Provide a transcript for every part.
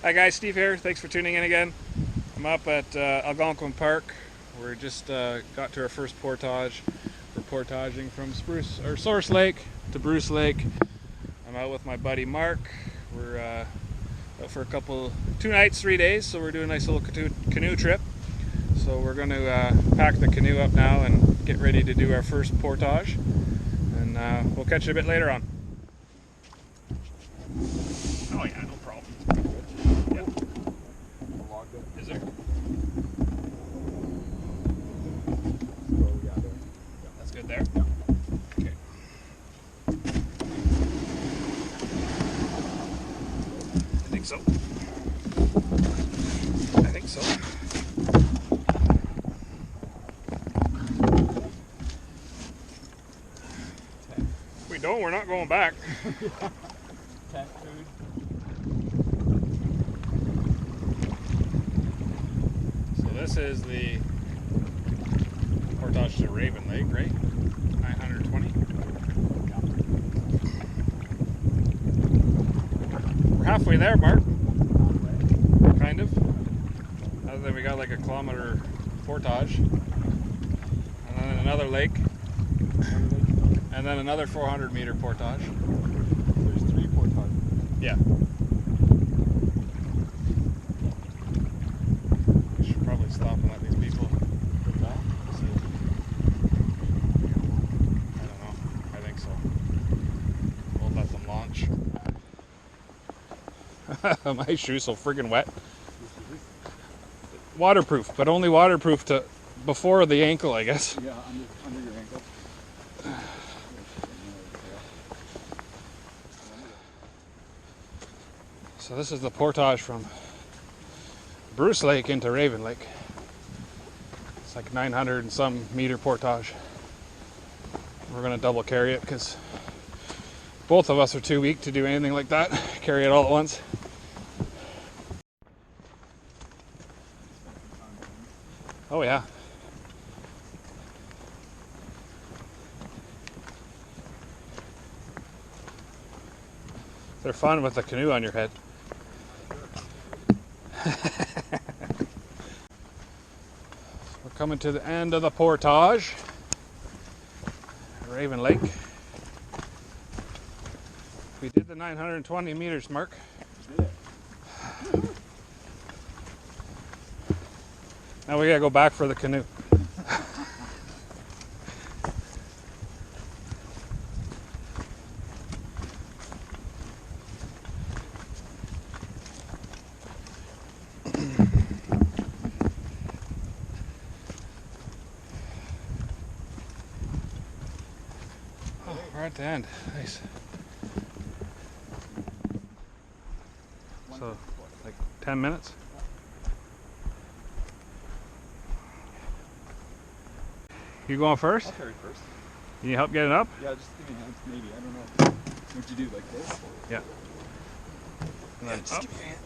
Hi guys, Steve here. Thanks for tuning in again. I'm up at Algonquin Park. We're just got to our first portage. We're portaging from Source Lake to Bruce Lake. I'm out with my buddy Mark. We're out for 2 nights, 3 days, so we're doing a nice little canoe trip. So we're going to pack the canoe up now and get ready to do our first portage. And we'll catch you a bit later on. Oh yeah, no problem. Yep. Is there? That's good there? Yeah. Okay. I think so. I think so. If we don't, we're not going back. Cat food. So this is the portage to Raven Lake, right? 920. We're halfway there, Mark. Kind of. Other than we got like a kilometer portage. And then another lake. And then another 400 meter portage. There's 3 portages. Yeah. We should probably stop and let these people get that. See. I don't know. I think so. We'll let them launch. My shoe's so friggin' wet. Waterproof, but only waterproof to before the ankle, I guess. Yeah, under your ankle. So this is the portage from Bruce Lake into Raven Lake. It's like 900 and some meter portage. We're going to double carry it because both of us are too weak to do anything like that. Carry it all at once. Oh yeah. They're fun with a canoe on your head. We're coming to the end of the portage. Raven Lake. We did the 920 meters, Mark. Now we gotta go back for the canoe. We're at the end. Nice. So, like 10 minutes? You going first? I'll carry first. Can you help get it up? Yeah, just give me a hand, maybe. I don't know. What'd you do, like this? Yeah. And then Just up. give me a hand.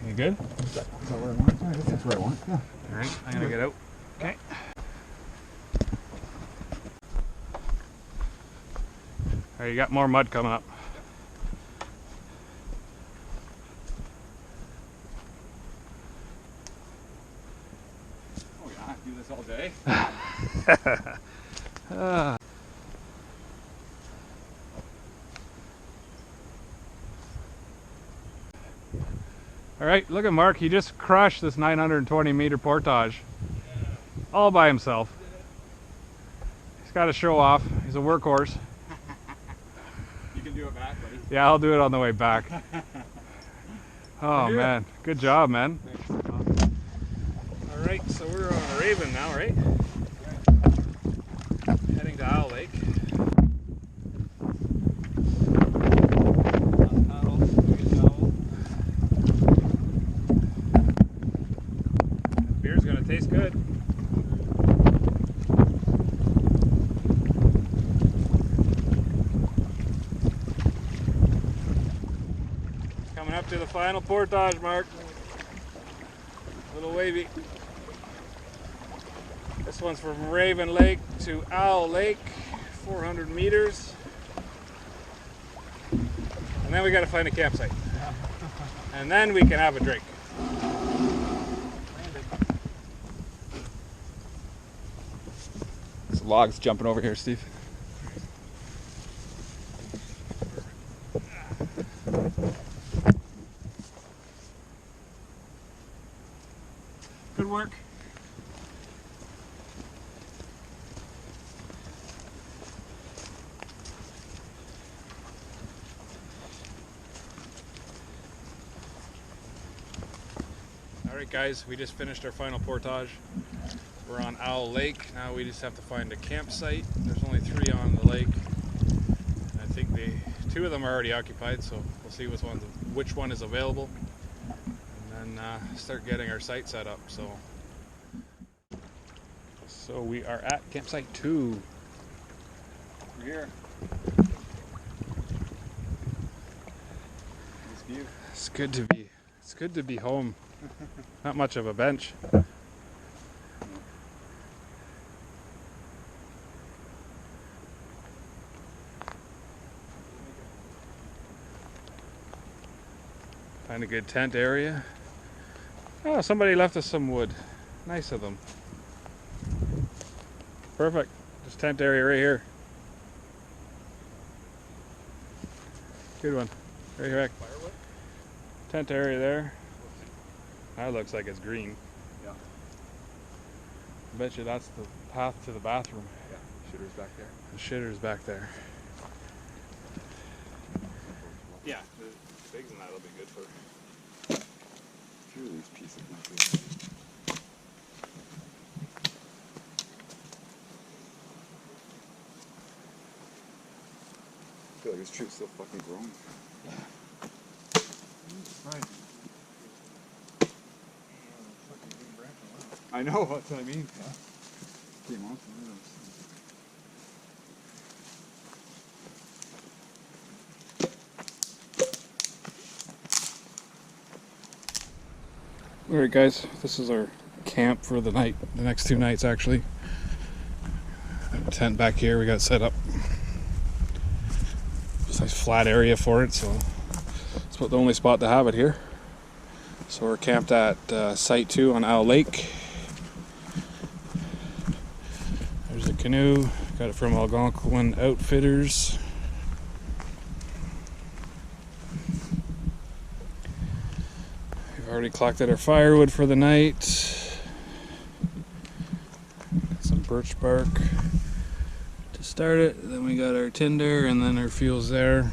You good? Is that where I want? I guess that's where I want. Yeah. Alright, I'm gonna get out. Okay. Alright, you got more mud coming up. Oh yeah, I do this all day. Alright, look at Mark. He just crushed this 920 meter portage. All by himself. He's got to show off. He's a workhorse. You can do it back, buddy. Yeah, I'll do it on the way back. Oh man, good job, man. Alright, so we're on Raven now, right? Heading to Owl Lake. Beer's gonna taste good. Coming up to the final portage, Mark. Little wavy. This one's from Raven Lake to Owl Lake, 400 meters. And then we got to find a campsite. And then we can have a drink. There's logs jumping over here, Steve. Good work. Alright guys, we just finished our final portage. We're on Owl Lake. Now we just have to find a campsite. There's only 3 on the lake. And I think 2 of them are already occupied, so we'll see which one is available. And then start getting our site set up. So we are at campsite 2. We're here. Nice view. It's good to be home. Not much of a bench. Find a good tent area. Oh, somebody left us some wood. Nice of them. Perfect. Just tent area right here. Good one. Right here. Firewood? Tent area there. That looks like it's green. Yeah. I bet you that's the path to the bathroom. Yeah. Shooter's back there. The shitter's back there. Yeah, the pigs and that'll be good for. A few of these pieces might be. I feel like this tree's still fucking growing. Right. I know, that's what I mean. Yeah. Came off one of those. Alright guys, this is our camp for the night, the next 2 nights actually. Tent back here, we got set up. Just a nice flat area for it, so it's about the only spot to have it here. So we're camped at Site 2 on Owl Lake. There's a canoe, got it from Algonquin Outfitters. We've already collected our firewood for the night. Got some birch bark to start it. Then we got our tinder and then our fuels there.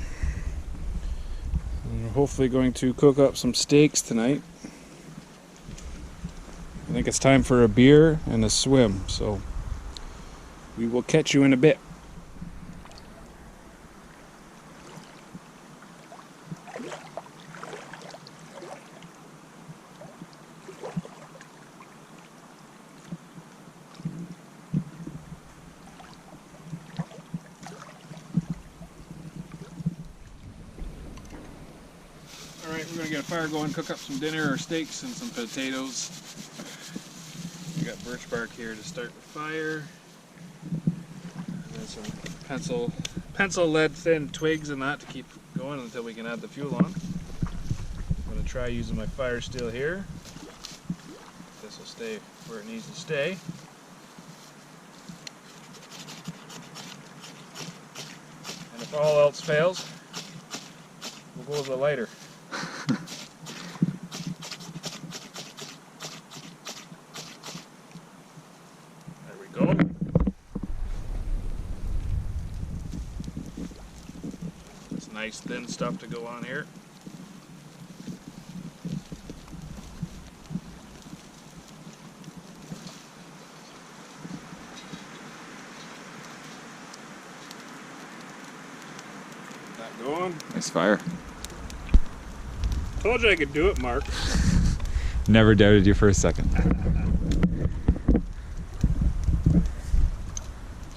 And we're hopefully going to cook up some steaks tonight. I think it's time for a beer and a swim, so we will catch you in a bit. Alright, we're going to get a fire going, cook up some dinner or steaks and some potatoes. We got birch bark here to start the fire. And then some pencil lead thin twigs and that to keep going until we can add the fuel on. I'm going to try using my fire steel here. This will stay where it needs to stay. And if all else fails, we'll go with a lighter. There we go. It's nice thin stuff to go on here. That going. Nice fire. Told you I could do it, Mark. Never doubted you for a second.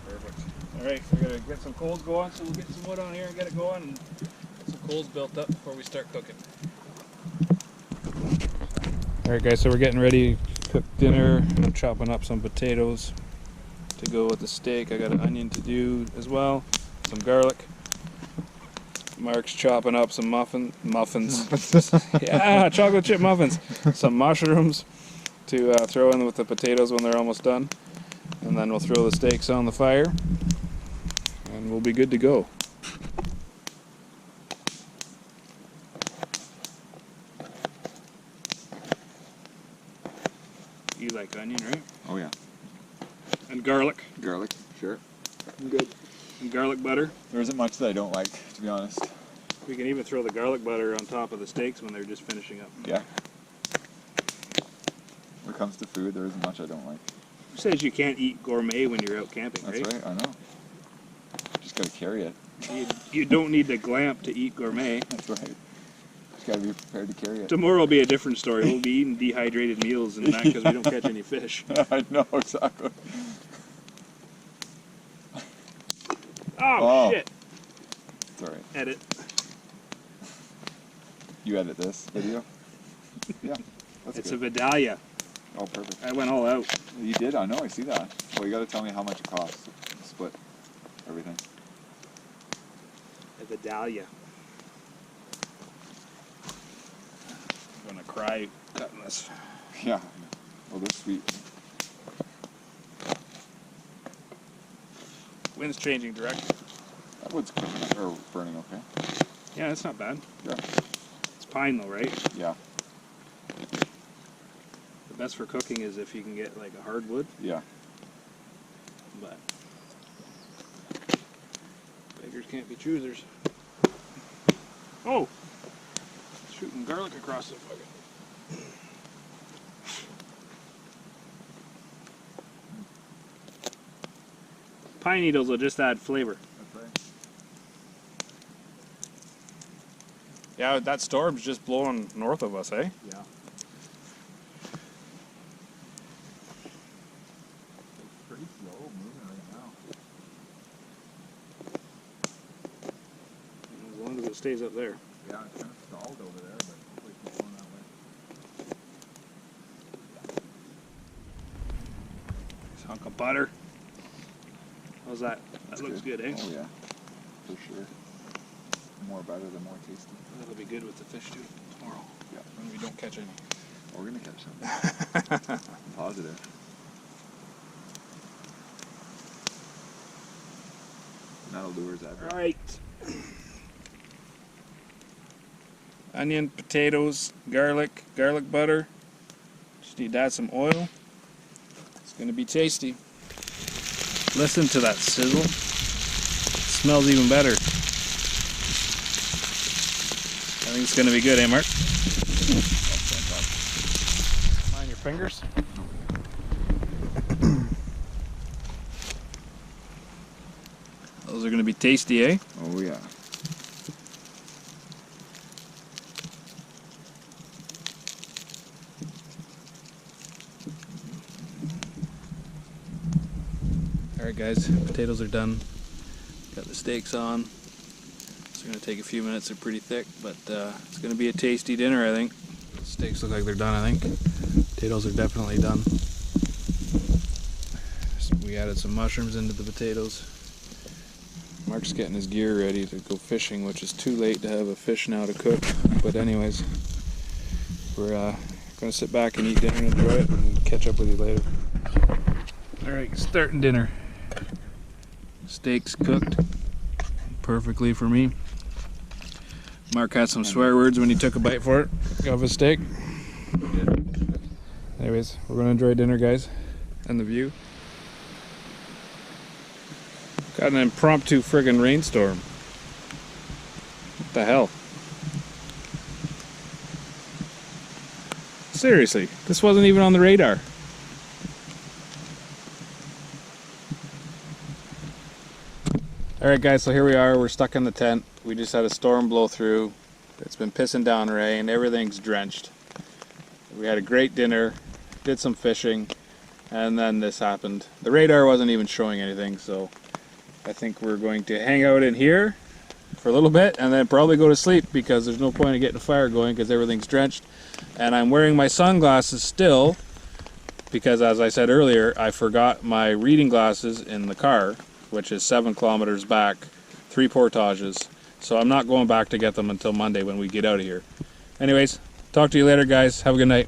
Perfect. Alright, we gotta get some coals going, so we'll get some wood on here and get it going and get some coals built up before we start cooking. Alright guys, so we're getting ready to cook dinner. I'm chopping up some potatoes to go with the steak. I got an onion to do as well, some garlic. Mark's chopping up some muffins. Yeah, chocolate chip muffins. Some mushrooms to throw in with the potatoes when they're almost done. And then we'll throw the steaks on the fire. And we'll be good to go. You like onion, right? Oh yeah. And garlic. Garlic, sure. Good. And garlic butter. There isn't much that I don't like, to be honest. We can even throw the garlic butter on top of the steaks when they're just finishing up. Yeah. When it comes to food, there isn't much I don't like. Who says you can't eat gourmet when you're out camping, That's right, I know. Just gotta carry it. You don't need to glamp to eat gourmet. That's right. Just gotta be prepared to carry it. Tomorrow will be a different story. We'll be eating dehydrated meals and that because we don't catch any fish. I know, exactly. Oh, shit. It's alright. Edit. You edit this video? Yeah. That's It's good. a Vidalia. Oh, perfect. I went all out. You did, I know, I see that. Well, you gotta tell me how much it costs to split everything. A Vidalia. I'm gonna cry cutting this. Yeah. Well, they're sweet. Wind's changing direction. That wood's cooking, or burning okay. Yeah, that's not bad. Yeah. It's pine though, right? Yeah. The best for cooking is if you can get like a hardwood, Yeah. but beggars can't be choosers. Oh! Shooting garlic across the fucking... Pine needles will just add flavor. That's right. Yeah, that storm's just blowing north of us, eh? Yeah. It's pretty slow moving right now. As long as it stays up there. Yeah, it's kind of stalled over there, but hopefully it keeps going that way. This hunk of butter. How's that? That looks good, eh? Oh yeah, for sure. More butter, the more tasty. That'll be good with the fish too tomorrow. Yeah. When we don't catch any. We're gonna catch some. Positive. That'll lure that. Alright. Onion, potatoes, garlic, garlic butter. Just need to add some oil. It's gonna be tasty. Listen to that sizzle. It smells even better. I think it's gonna be good, eh, Mark? Mind your fingers. Those are gonna be tasty, eh? Oh yeah. Alright guys, potatoes are done. Got the steaks on. It's going to take a few minutes, they're pretty thick, but it's going to be a tasty dinner, I think. The steaks look like they're done, I think. Potatoes are definitely done. We added some mushrooms into the potatoes. Mark's getting his gear ready to go fishing, which is too late to have a fish now to cook. But anyways, we're going to sit back and eat dinner and enjoy it and catch up with you later. Alright, starting dinner. Steaks cooked perfectly for me. Mark had some swear words when he took a bite for it of his steak. Anyways, we're going to enjoy dinner, guys, and the view. Got an impromptu friggin' rainstorm. What the hell? Seriously, this wasn't even on the radar. Alright guys, so here we are, we're stuck in the tent. We just had a storm blow through. It's been pissing down rain, everything's drenched. We had a great dinner, did some fishing, and then this happened. The radar wasn't even showing anything, so I think we're going to hang out in here for a little bit and then probably go to sleep because there's no point in getting a fire going because everything's drenched. And I'm wearing my sunglasses still because, as I said earlier, I forgot my reading glasses in the car, which is 7 kilometers back, 3 portages. So I'm not going back to get them until Monday when we get out of here. Anyways, talk to you later, guys. Have a good night.